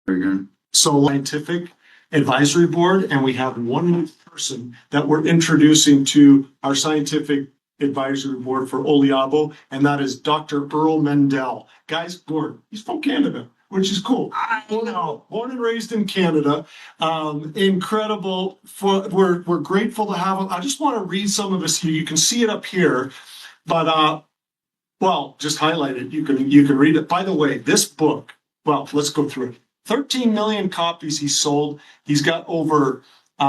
Very good. So scientific advisory board, and we have one new person that we're introducing to our scientific advisory board for Oliabo, and that is Dr. Earl Mindell. Guys, Gordon, he's from Canada, which is cool. I know. Born and raised in Canada. Incredible. We're grateful to have him. I just want to read some of this here. You can see it up here, but well, just highlight it. You can read it. By the way, this book, well, let's go through it. 13 million copies he sold. He's got over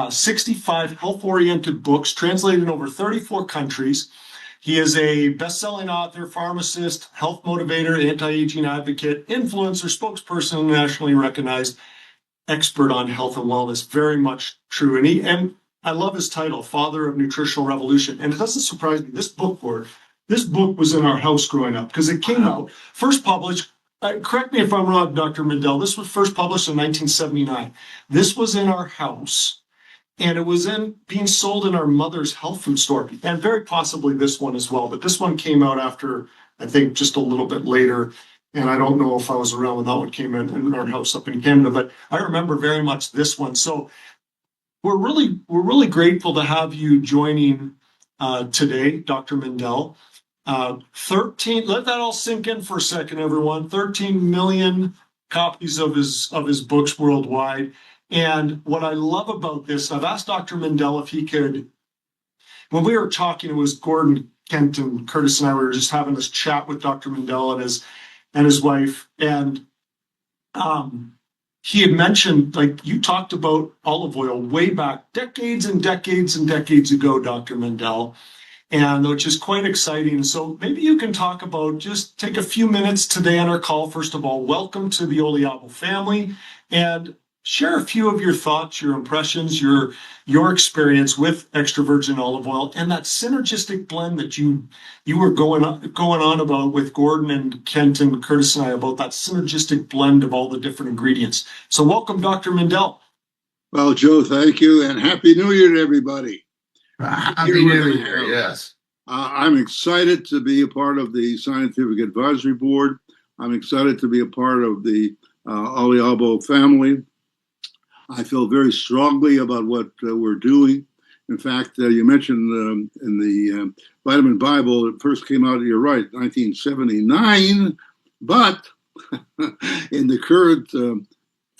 65 health-oriented books translated in over 34 countries. He is a best-selling author, pharmacist, health motivator, anti-aging advocate, influencer, spokesperson, and nationally recognized expert on health and wellness. Very much true. And I love his title, Father of Nutritional Revolution. And it doesn't surprise me. This book was in our house growing up because it came out first published. Correct me if I'm wrong, Dr. Mindell. This was first published in 1979. This was in our house, and it was being sold in our mother's health food store, and very possibly this one as well. But this one came out after, I think, just a little bit later. And I don't know if I was around when that one came in our house up in Canada, but I remember very much this one. So we're really grateful to have you joining today, Dr. Mindell. 13, let that all sink in for a second, everyone. 13 million copies of his books worldwide. And what I love about this, I've asked Dr. Mindell if he could, when we were talking, it was Gordon, Kent, and Curtis and I were just having this chat with Dr. Mindell and his wife. And he had mentioned, like, you talked about olive oil way back, decades and decades and decades ago, Dr. Mindell. And which is quite exciting. So maybe you can talk about, just take a few minutes today on our call. First of all, welcome to the Oliabo family, and share a few of your thoughts, your impressions, your experience with extra virgin olive oil and that synergistic blend that you were going on about with Gordon and Kent and Curtis and I, about that synergistic blend of all the different ingredients. So welcome, Dr. Mindell. Well, Joe, thank you, and Happy New Year to everybody. Happy New Year, yes. I'm excited to be a part of the Scientific Advisory Board. I'm excited to be a part of the Oliabo family. I feel very strongly about what we're doing. In fact, you mentioned in the Vitamin Bible, it first came out, you're right, 1979, but in the current,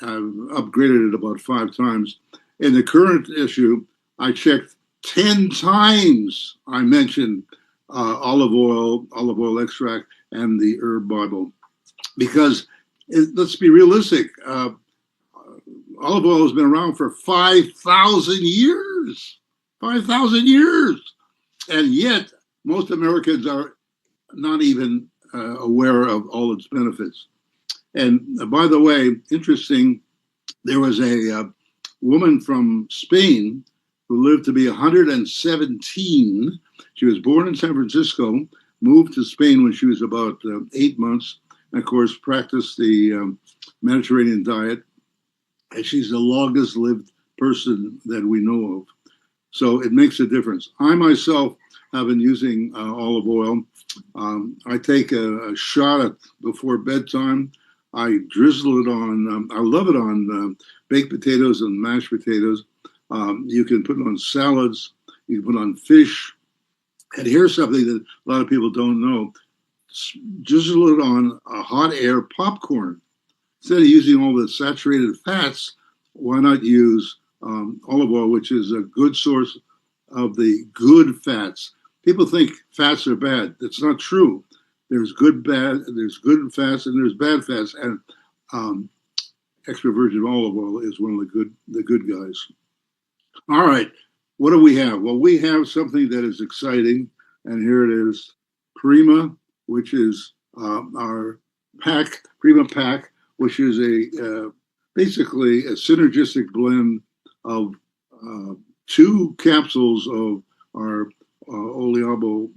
I've upgraded it about 5 times. In the current issue, I checked 10 times I mentioned olive oil extract, and the herb Bible. Because, let's be realistic, olive oil has been around for 5,000 years. 5,000 years. And yet, most Americans are not even aware of all its benefits. And by the way, interesting, there was a woman from Spain who lived to be 117. She was born in San Francisco, moved to Spain when she was about 8 months, and of course practiced the Mediterranean diet. And she's the longest lived person that we know of. So it makes a difference. I myself have been using olive oil. I take a shot before bedtime. I drizzle it on, I love it on baked potatoes and mashed potatoes. You can put it on salads, you can put it on fish. And here's something that a lot of people don't know. Drizzle it on a hot air popcorn. Instead of using all the saturated fats, why not use olive oil, which is a good source of the good fats. People think fats are bad. That's not true. There's good fats and there's bad fats. And extra virgin olive oil is one of the good guys. All right, what do we have? Well, we have something that is exciting, and here it is, Prima, which is our pack, Prima pack, which is basically a synergistic blend of 2 capsules of our Oliabo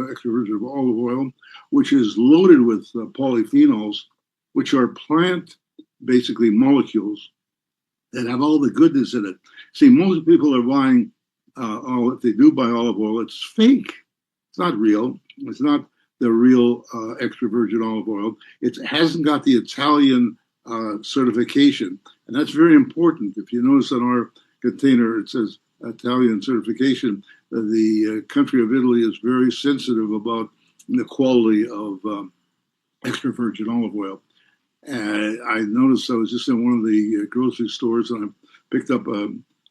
extra virgin olive oil, which is loaded with polyphenols, which are basically molecules that have all the goodness in it. See, most people are buying, if they do buy olive oil, it's fake. It's not real. It's not the real extra virgin olive oil. It hasn't got the Italian certification, and that's very important. If you notice on our container, it says Italian certification. The country of Italy is very sensitive about the quality of extra virgin olive oil. And I noticed I was just in one of the grocery stores and I picked up a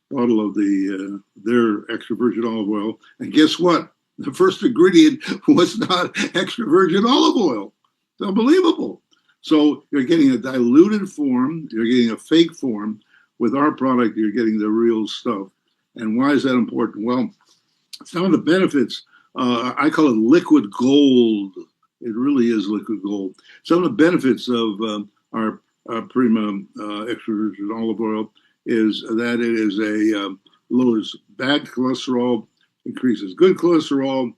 bottle of their extra virgin olive oil. And guess what? The first ingredient was not extra virgin olive oil. It's unbelievable. So you're getting a diluted form, you're getting a fake form. With our product, you're getting the real stuff. And why is that important? Well, some of the benefits, I call it liquid gold. It really is liquid gold. Some of the benefits of our Prima extra virgin olive oil is that it is lowers bad cholesterol, increases good cholesterol.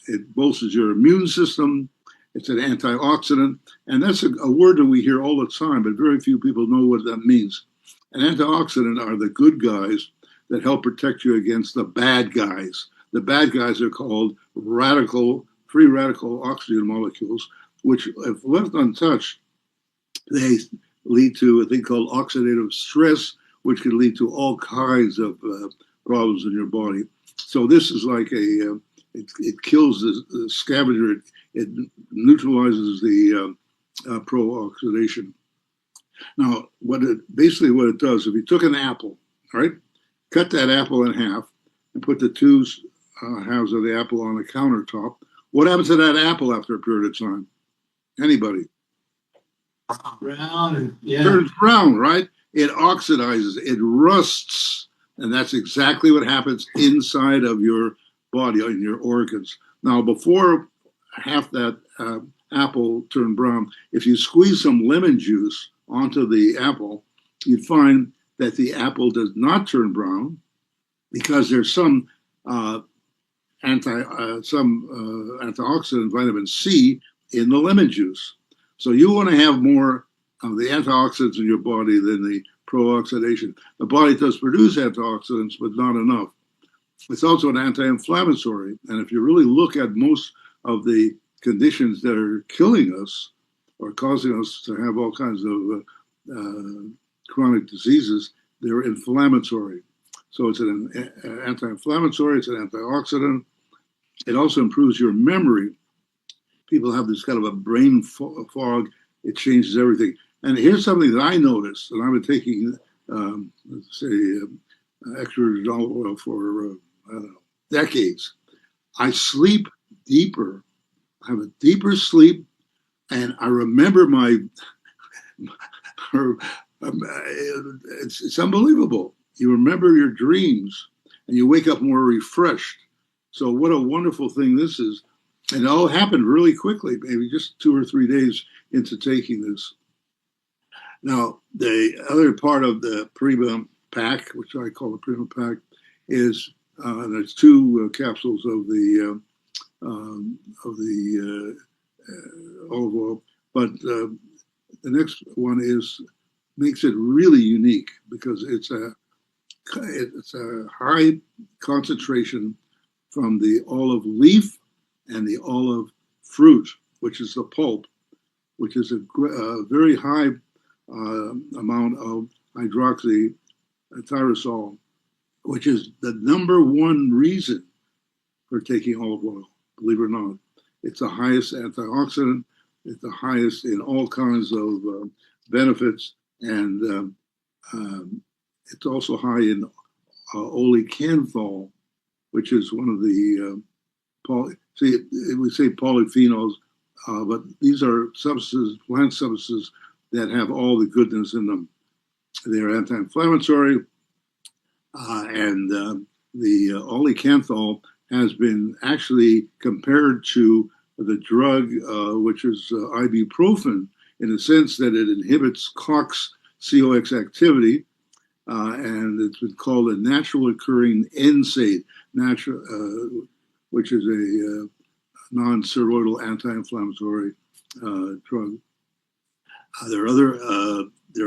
It bolsters your immune system. It's an antioxidant. And that's a word that we hear all the time, but very few people know what that means. An antioxidant are the good guys that help protect you against the bad guys. The bad guys are called free radical oxygen molecules, which, if left untouched, they lead to a thing called oxidative stress, which can lead to all kinds of problems in your body. So this is like it kills the scavenger. It neutralizes the pro-oxidation. Now, what it does, if you took an apple, all right, cut that apple in half and put the two halves of the apple on the countertop, what happens to that apple after a period of time? Anybody? Brown, yeah. Turns brown, right? It oxidizes, it rusts, and that's exactly what happens inside of your body, in your organs. Now, before half that apple turned brown, if you squeeze some lemon juice onto the apple, you'd find that the apple does not turn brown because there's some antioxidant, vitamin C, in the lemon juice. So you want to have more of the antioxidants in your body than the pro-oxidation. The body does produce antioxidants, but not enough. It's also an anti-inflammatory. And if you really look at most of the conditions that are killing us or causing us to have all kinds of chronic diseases, they're inflammatory. So it's an anti-inflammatory, it's an antioxidant. It also improves your memory. People have this kind of a brain fog. It changes everything. And here's something that I noticed, and I've been taking, extra virgin olive oil for decades. I sleep deeper. I have a deeper sleep, and I remember it's unbelievable. You remember your dreams, and you wake up more refreshed. So what a wonderful thing this is. And it all happened really quickly, maybe just 2 or 3 days into taking this. Now, the other part of the Prima pack, which I call the Prima pack, is there's 2 capsules of the olive oil, but the next one makes it really unique because it's a high concentration from the olive leaf and the olive fruit, which is the pulp, which is a very high amount of hydroxytyrosol, which is the #1 reason for taking olive oil, believe it or not. It's the highest antioxidant, it's the highest in all kinds of benefits, and it's also high in olecanthal, which is one of the we say polyphenols, but these are substances, plant substances that have all the goodness in them. They're anti-inflammatory, and the olecanthal has been actually compared to the drug, which is ibuprofen, in the sense that it inhibits COX activity, and it's been called a natural occurring NSAID, which is a non-steroidal anti-inflammatory drug. There are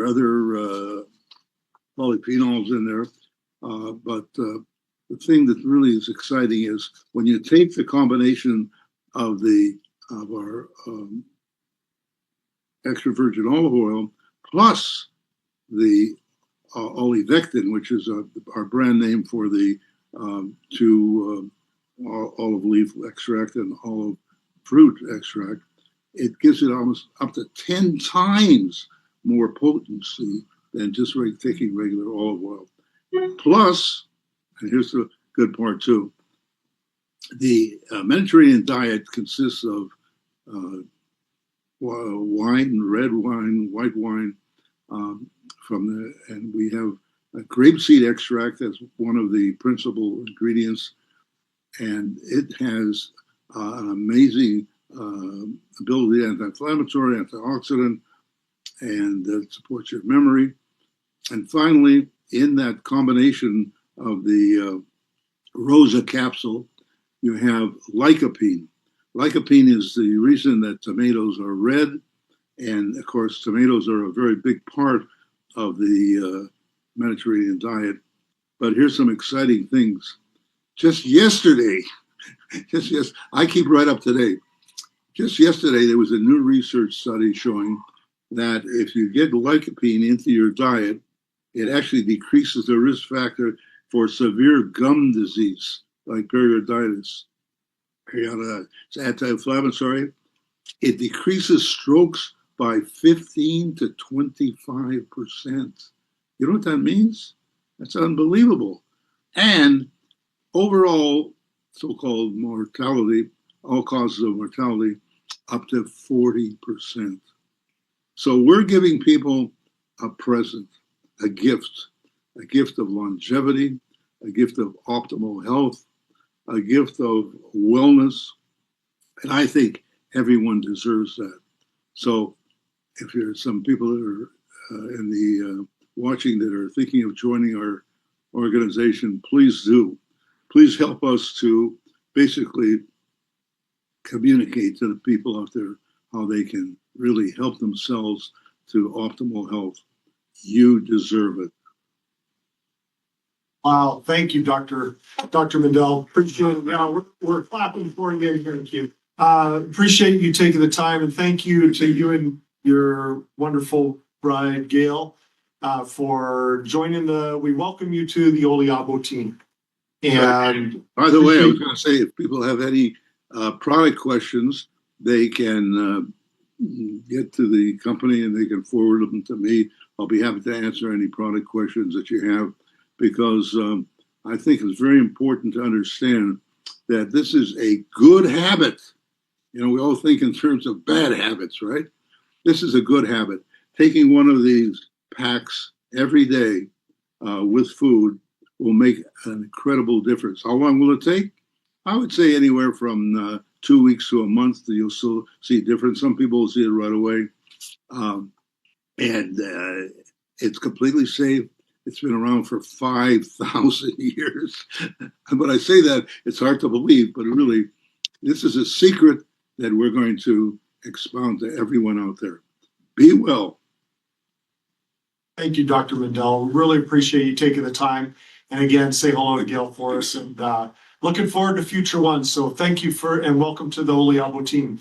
other polyphenols in there, but the thing that really is exciting is when you take the combination of the of our extra virgin olive oil, plus the olivectin, which is our brand name for the two olive leaf extract and olive fruit extract. It gives it almost up to 10 times more potency than just taking regular olive oil. Plus, and here's the good part too, the Mediterranean diet consists of wine, red wine, white wine, and we have a grapeseed extract as one of the principal ingredients, and it has an amazing ability, anti-inflammatory, antioxidant, and supports your memory. And finally, in that combination of the Rosa capsule, you have lycopene. Lycopene is the reason that tomatoes are red, and of course, tomatoes are a very big part of the Mediterranean diet. But here's some exciting things. Just yesterday, I keep right up to date. Just yesterday, there was a new research study showing that if you get lycopene into your diet, it actually decreases the risk factor for severe gum disease, like periodontitis. It's anti-inflammatory. It decreases strokes by 15 to 25%. You know what that means? That's unbelievable. And overall, so-called mortality, all causes of mortality, up to 40%. So we're giving people a present, a gift of longevity, a gift of optimal health, a gift of wellness. And I think everyone deserves that. So if there's some people that are in the watching that are thinking of joining our organization, please do. Please help us to basically communicate to the people out there how they can really help themselves to optimal health. You deserve it. Wow, thank you, Dr. Mindell. Appreciate it. Yeah, we're clapping for you. Thank you. Appreciate you taking the time, and thank you to you and your wonderful bride, Gail, for joining we welcome you to the Oliabo team. And by the way, I was going to say, if people have any product questions, they can get to the company and they can forward them to me. I'll be happy to answer any product questions that you have, because I think it's very important to understand that this is a good habit. You know, we all think in terms of bad habits, right? This is a good habit. Taking one of these packs every day with food will make an incredible difference. How long will it take? I would say anywhere from 2 weeks to a month. You'll still see a difference. Some people will see it right away. And it's completely safe. It's been around for 5,000 years. And when I say that, it's hard to believe, but really, this is a secret that we're going to expound to everyone out there. Be well. Thank you, Dr. Mindell. Really appreciate you taking the time. And again, say hello to Gail for us, and looking forward to future ones. So thank you and welcome to the Oliabo team.